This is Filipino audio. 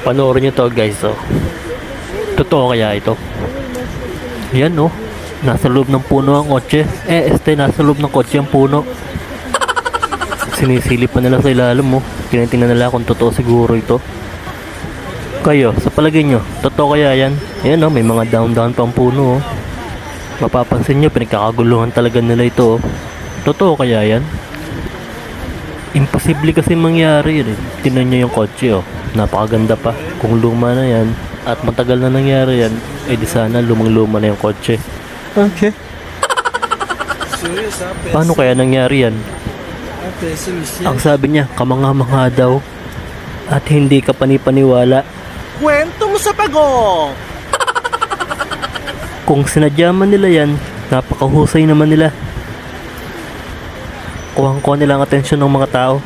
Panoorin nyo to guys, oh. Totoo kaya ito? Yan, oh. Nasa loob ng puno ang kotse. Nasa loob ng kotse ang puno. Sinisilip pa nila sa ilalim, oh. Tinitingnan nila kung totoo siguro ito. Kayo, sa palagay nyo, totoo kaya yan? Yan, oh. May mga down pang puno, oh. Mapapansin nyo, pinagkakaguluhan talaga nila ito, oh. Totoo kaya yan? Imposible kasi mangyari yun, eh. Tingnan nyo yung kotse, oh. Napakaganda pa. Kung luma na yan at matagal na nangyari yan, di sana lumang-luma na yung kotse. Okay. Paano kaya nangyari yan? Ang sabi niya, kamangha-mangha daw at hindi ka panipaniwala. Kwento mo sa pagong! Kung sinadyaman nila yan, napakahusay naman nila. Kuhang-kuha nila ang atensyon ng mga tao.